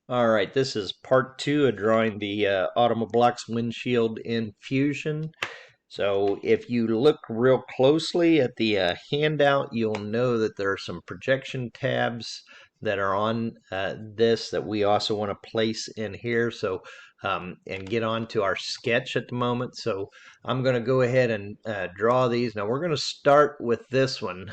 All right, this is part two of drawing the AutomobloxWindshield in Fusion. So if you look real closely at the handout, you'll know that there are some projection tabs that are on this that we also want to place in here. So and get on to our sketch at the moment. So I'm going to go ahead and draw these. Now we're going to start with this one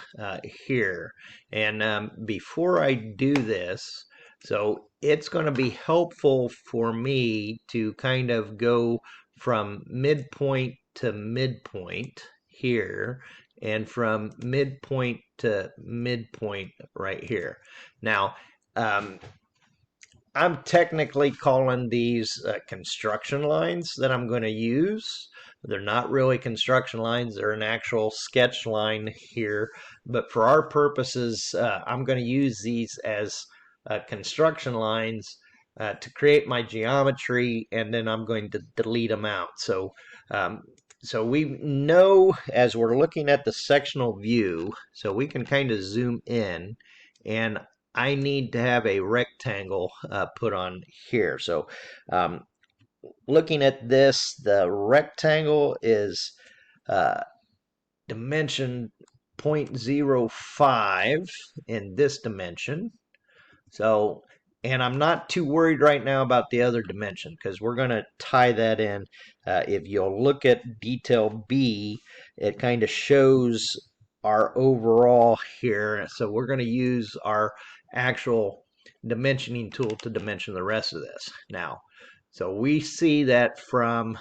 here. And before I do this, so it's going to be helpful for me to kind of go from midpoint to midpoint here and from midpoint to midpoint right here. Now, I'm technically calling these construction lines that I'm going to use. They're not really construction lines, they're an actual sketch line here. But for our purposes, I'm going to use these as construction lines to create my geometry, and then I'm going to delete them out. So we know as we're looking at the sectional view, so we can kind of zoom in, and I need to have a rectangle put on here. So looking at this, the rectangle is dimension 0.05 in this dimension. So, and I'm not too worried right now about the other dimension because we're going to tie that in. If you'll look at detail B, it kind of shows our overall here. So we're going to use our actual dimensioning tool to dimension the rest of this. Now, so we see that from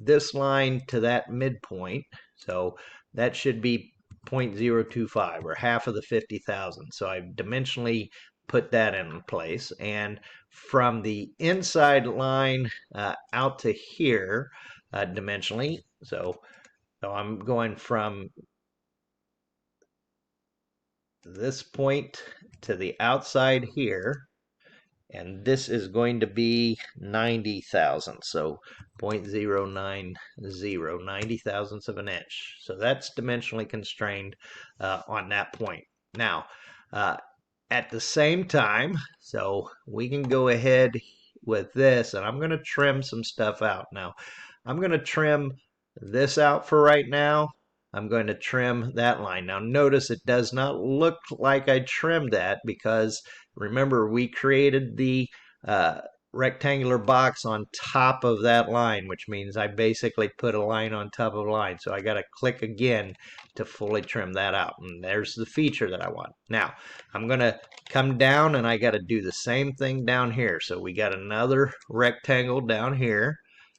this line to that midpoint. So that should be 0.025 or half of the 50,000. So I've dimensionally put that in place. And from the inside line out to here dimensionally, so I'm going from this point to the outside here, and this is going to be 90,000, so 0.090, 90 thousandths of an inch. So that's dimensionally constrained on that point. Now, at the same time, so we can go ahead with this, and I'm going to trim some stuff out. Now, I'm going to trim this out for right now. I'm going to trim that line. Now, notice it does not look like I trimmed that because remember, we created the rectangular box on top of that line, which means I basically put a line on top of a line. So I got to click again to fully trim that out. And there's the feature that I want. Now, I'm going to come down and I got to do the same thing down here. So we got another rectangle down here.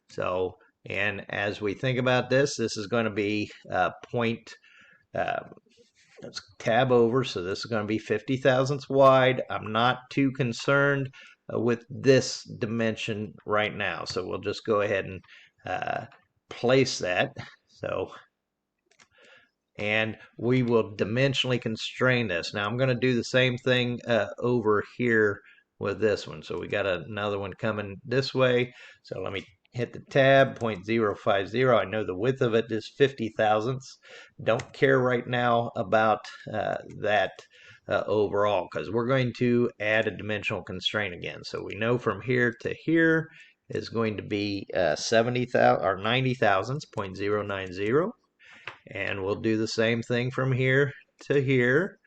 So, and as we think about this, this is going to be point, let's tab over. So this is going to be 50 thousandths wide. I'm not too concerned with this dimension right now. So we'll just go ahead and place that. So, and we will dimensionally constrain this. Now I'm going to do the same thing over here with this one. So we got another one coming this way. So let me hit the tab, 0.050. I know the width of it is 50 thousandths. Don't care right now about that overall because we're going to add a dimensional constraint again. So we know from here to here is going to be 70,000 or 90 thousandths, 0.090. And we'll do the same thing from here to here,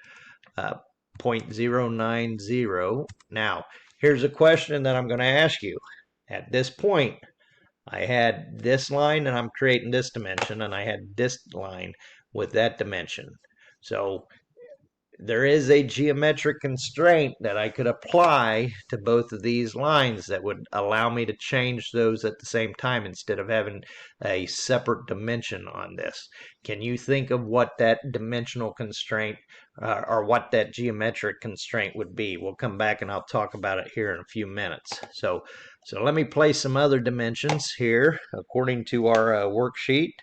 0.090. Now, here's a question that I'm going to ask you. At this point, I had this line and I'm creating this dimension, and I had this line with that dimension. So there is a geometric constraint that I could apply to both of these lines that would allow me to change those at the same time instead of having a separate dimension on this. Can you think of what that dimensional constraint or what that geometric constraint would be? We'll come back and I'll talk about it here in a few minutes. So let me place some other dimensions here according to our worksheet.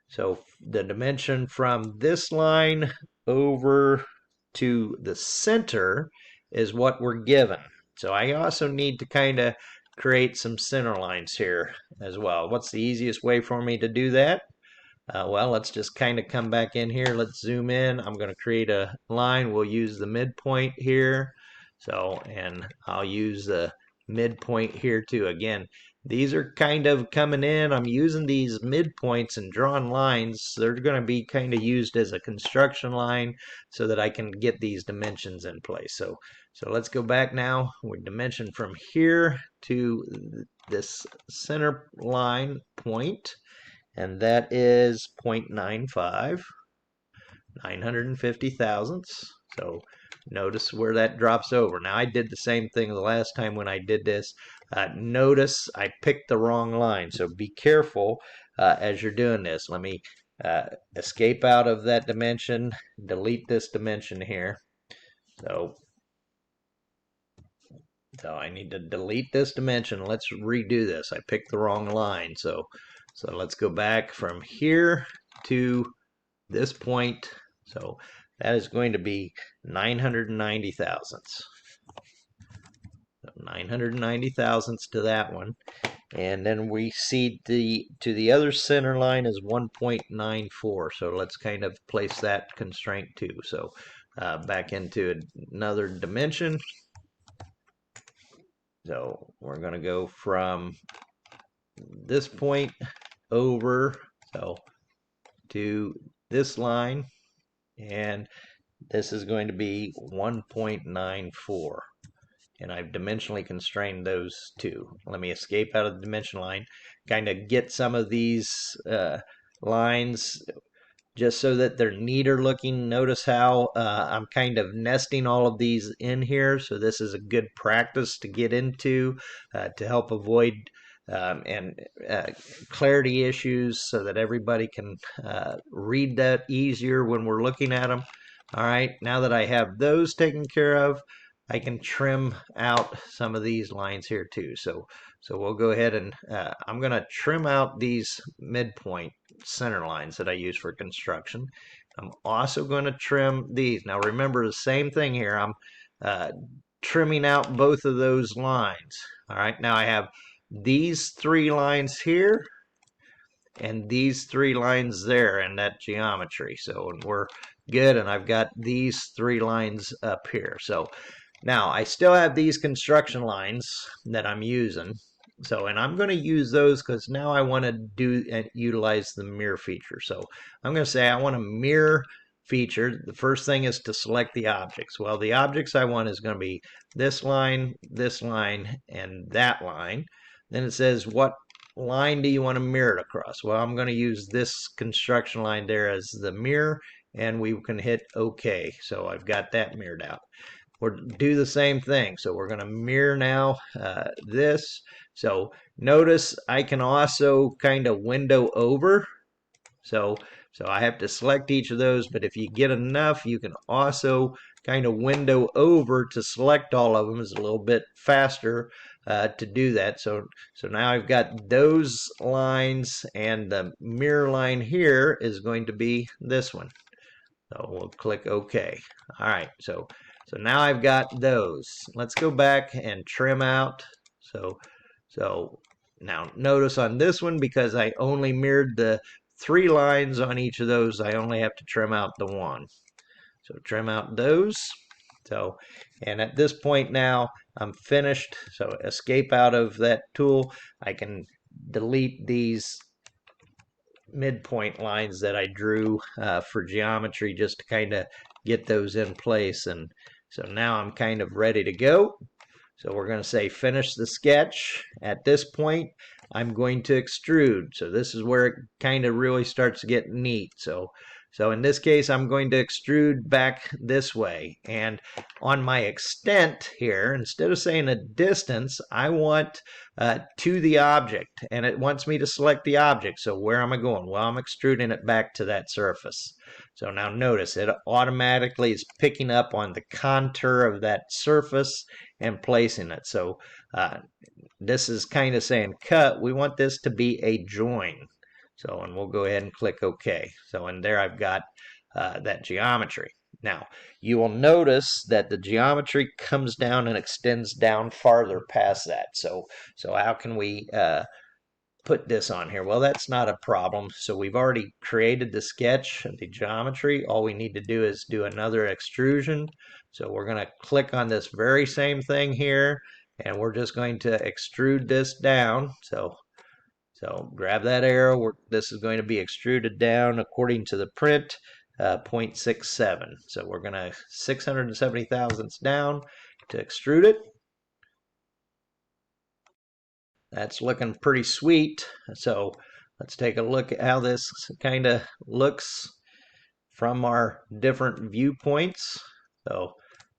So the dimension from this line over to the center is what we're given. So I also need to kind of create some center lines here as well. What's the easiest way for me to do that? Well, let's just kind of come back in here. Let's zoom in. I'm going to create a line. We'll use the midpoint here. So, and I'll use the midpoint here too. Again, these are kind of coming in. I'm using these midpoints and drawing lines. They're going to be kind of used as a construction line so that I can get these dimensions in place. So let's go back now. We dimension from here to this center line point, and that is 0.95, 950 thousandths. So notice where that drops over. Now I did the same thing the last time when I did this. Notice I picked the wrong line, so be careful as you're doing this. Let me escape out of that dimension, delete this dimension here. So I need to delete this dimension. Let's redo this. I picked the wrong line. So let's go back from here to this point. So that is going to be 990 thousandths. So 990 thousandths to that one. And then we see to the other center line is 1.94. So let's kind of place that constraint too. So back into another dimension. So we're going to go from this point over to this line, and this is going to be 1.94, and I've dimensionally constrained those two. Let me escape out of the dimension line, kind of get some of these lines just so that they're neater looking. Notice how I'm kind of nesting all of these in here. So this is a good practice to get into to help avoid clarity issues so that everybody can read that easier when we're looking at them. All right, now that I have those taken care of, I can trim out some of these lines here too. So we'll go ahead and I'm going to trim out these midpoint center lines that I use for construction. I'm also going to trim these. Now remember the same thing here. I'm trimming out both of those lines. All right, now I have these three lines here and these three lines there in that geometry. So we're good, and I've got these three lines up here. So now I still have these construction lines that I'm using. So, and I'm going to use those because now I want to do and utilize the mirror feature. So I'm going to say I want a mirror feature. The first thing is to select the objects. Well, the objects I want is going to be this line, and that line. Then it says, what line do you want to mirror it across? Well, I'm going to use this construction line there as the mirror, and we can hit OK. So I've got that mirrored out. We'll do the same thing. So we're going to mirror now this. So notice I can also kind of window over. So I have to select each of those, but if you get enough, you can also kind of window over to select all of them. It's a little bit faster to do that. So now I've got those lines, and the mirror line here is going to be this one. So we'll click OK. All right, so now I've got those. Let's go back and trim out. So now notice on this one, because I only mirrored the three lines on each of those, I only have to trim out the one. So trim out those. So, and at this point now I'm finished. So escape out of that tool. I can delete these midpoint lines that I drew for geometry, just to kind of get those in place. And so now I'm kind of ready to go. So we're going to say finish the sketch. At this point, I'm going to extrude. So this is where it kind of really starts to get neat. So in this case, I'm going to extrude back this way. And on my extent here, instead of saying a distance, I want to the object. And it wants me to select the object. So where am I going? Well, I'm extruding it back to that surface. So now notice it automatically is picking up on the contour of that surface and placing it. So this is kind of saying cut. We want this to be a join. So, and we'll go ahead and click OK. So in there I've got that geometry. Now, you will notice that the geometry comes down and extends down farther past that. So how can we put this on here? Well, that's not a problem. So we've already created the sketch, the geometry. All we need to do is do another extrusion. So we're going to click on this very same thing here, and we're just going to extrude this down. So grab that arrow. This is going to be extruded down according to the print, 0.67. So we're going to 670 thousandths down to extrude it. That's looking pretty sweet. So let's take a look at how this kind of looks from our different viewpoints. So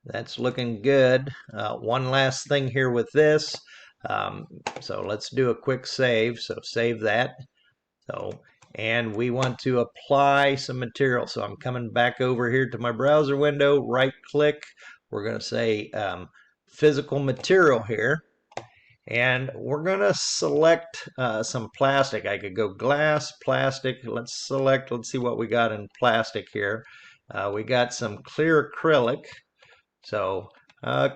that's looking good. One last thing here with this. So let's do a quick save. So save that. And we want to apply some material. So I'm coming back over here to my browser window, right click. We're going to say physical material here. And we're going to select some plastic. I could go glass, plastic. Let's see what we got in plastic here. We got some clear acrylic. So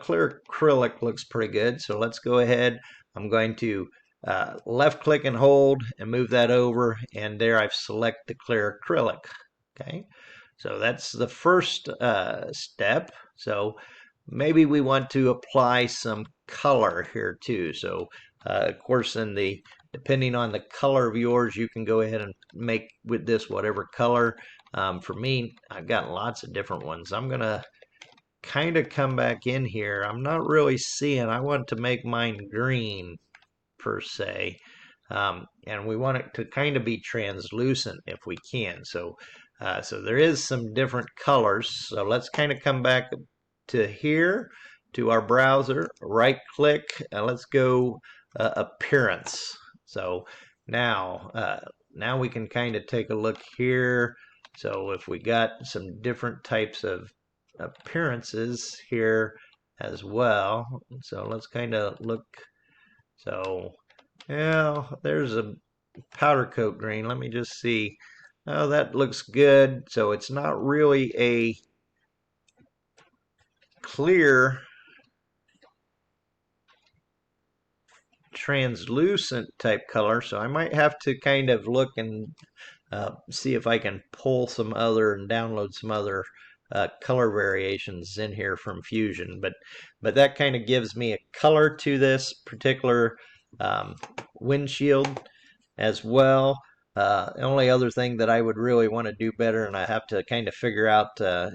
clear acrylic looks pretty good. So let's go ahead. I'm going to left click and hold and move that over. And there I've selected clear acrylic. Okay. So that's the first step. So maybe we want to apply some color here too. So of course, depending on the color of yours, you can go ahead and make with this whatever color. For me, I've got lots of different ones. I'm gonna kind of come back in here. I'm not really seeing. I want to make mine green per se. And we want it to kind of be translucent if we can. So there is some different colors. So let's kind of come back to here to our browser, right click, and let's go appearance. So now we can kind of take a look here. So if we got some different types of appearances here as well. So let's kind of look. So yeah, there's a powder coat green. Let me just see. Oh, that looks good. So it's not really a clear translucent type color, so I might have to kind of look and see if I can pull some other and download some other color variations in here from Fusion, but that kind of gives me a color to this particular windshield as well. The only other thing that I would really want to do better, and I have to kind of figure out,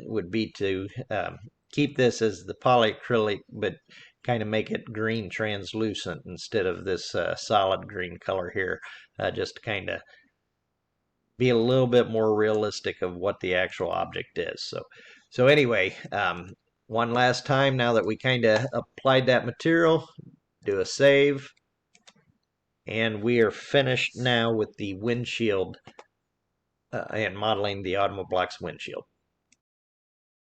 would be to keep this as the polyacrylic, but kind of make it green translucent instead of this solid green color here, just to kind of be a little bit more realistic of what the actual object is. So anyway, one last time, now that we kind of applied that material, do a save, and we are finished now with the windshield and modeling the Automoblox windshield.